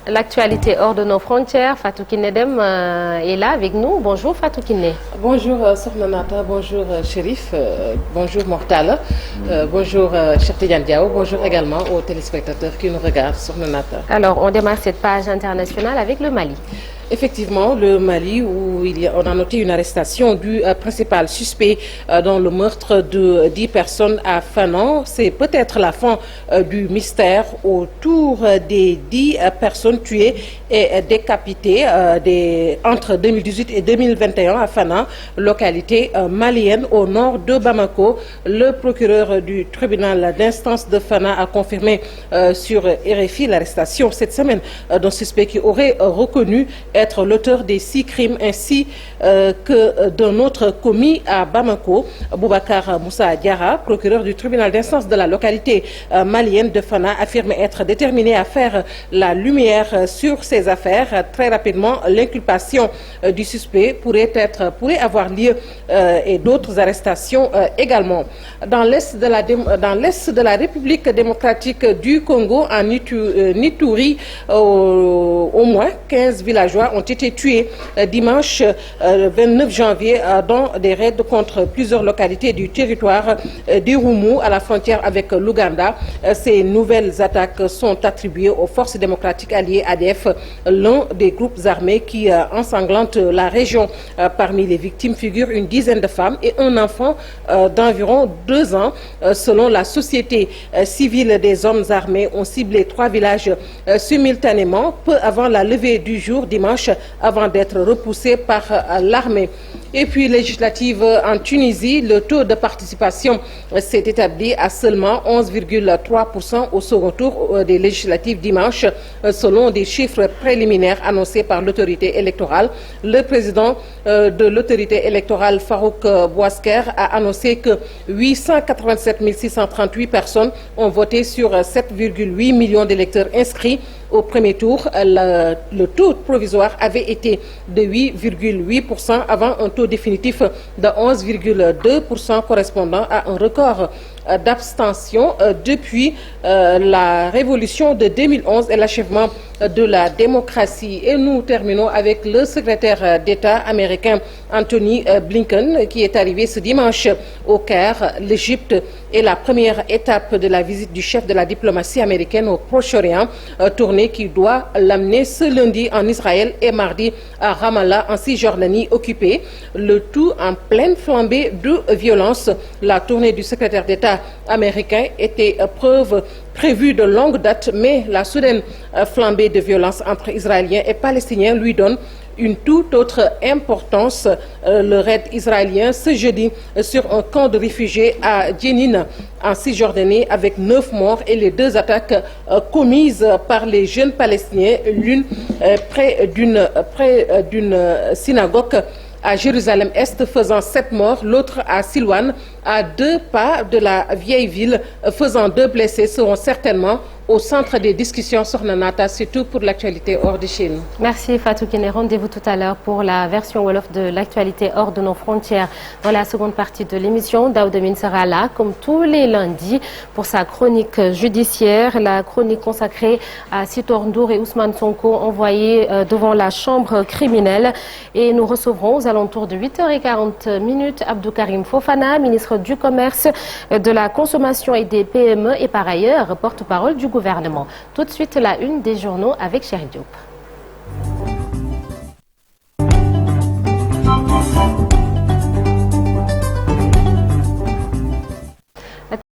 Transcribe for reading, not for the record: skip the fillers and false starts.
L'actualité hors de nos frontières, Fatou Kiné Deme est là avec nous. Bonjour Fatou Kiné. Bonjour Sokhna Nata, bonjour Chérif, bonjour Mortala, bonjour Cheikh Tidiane Diaw, bonjour également aux téléspectateurs qui nous regardent, Sokhna Nata. Alors on démarre cette page internationale avec le Mali. Effectivement, le Mali, où on a noté une arrestation du principal suspect dans le meurtre de 10 personnes à Fanan. C'est peut-être la fin du mystère autour des 10 personnes tuées et décapitées entre 2018 et 2021 à Fanan, localité malienne au nord de Bamako. Le procureur du tribunal d'instance de Fana a confirmé sur RFI l'arrestation cette semaine d'un suspect qui aurait reconnu être l'auteur des 6 crimes ainsi que d'un autre commis à Bamako. Boubacar Moussa Diarra, procureur du tribunal d'instance de la localité malienne de Fana, affirme être déterminé à faire la lumière sur ces affaires. Très rapidement, l'inculpation du suspect pourrait avoir lieu et d'autres arrestations également. Dans l'est de la République démocratique du Congo, en Ituri, au moins 15 villageois ont été tués dimanche 29 janvier dans des raids contre plusieurs localités du territoire d'Irumu à la frontière avec l'Ouganda. Ces nouvelles attaques sont attribuées aux forces démocratiques alliées ADF, l'un des groupes armés qui ensanglantent la région. Parmi les victimes figurent une dizaine de femmes et un enfant d'environ 2 ans. Selon la société civile, des hommes armés ont ciblé 3 villages simultanément peu avant la levée du jour dimanche, avant d'être repoussés par l'armée. Et puis législative en Tunisie, le taux de participation s'est établi à seulement 11,3% au second tour des législatives dimanche, selon des chiffres préliminaires annoncés par l'autorité électorale. Le président de l'autorité électorale, Farouk Bouasker, a annoncé que 887 638 personnes ont voté sur 7,8 millions d'électeurs inscrits au premier tour. Le taux provisoire avait été de 8,8% avant un taux définitif de 11,2% correspondant à un record d'abstention depuis la révolution de 2011 et l'achèvement de la démocratie. Et nous terminons avec le secrétaire d'État américain Anthony Blinken qui est arrivé ce dimanche au Caire. L'Égypte est la première étape de la visite du chef de la diplomatie américaine au Proche-Orient, tournée qui doit l'amener ce lundi en Israël et mardi à Ramallah en Cisjordanie occupée. Le tout en pleine flambée de violence. La tournée du secrétaire d'État américain était prévue de longue date, mais la soudaine flambée de violence entre Israéliens et Palestiniens lui donne une toute autre importance. Le raid israélien ce jeudi sur un camp de réfugiés à Jenin en Cisjordanie avec 9 morts et les 2 attaques commises par les jeunes Palestiniens, l'une près d'une synagogue à Jérusalem-Est faisant 7 morts, l'autre à Silouane, à 2 pas de la vieille ville, faisant 2 blessés, seront certainement au centre des discussions sur Nata, surtout pour l'actualité hors de chez nous. Merci Fatou Kiné. Rendez-vous tout à l'heure pour la version Wolof de l'actualité hors de nos frontières. Dans la seconde partie de l'émission, Daouda sera là, comme tous les lundis, pour sa chronique judiciaire, la chronique consacrée à Sitor Ndour et Ousmane Sonko, envoyés devant la chambre criminelle. Et nous recevrons aux alentours de 8h40 Abdou Karim Fofana, ministre du Commerce, de la Consommation et des PME et par ailleurs porte-parole du gouvernement. Tout de suite, la une des journaux avec Chéri Diop.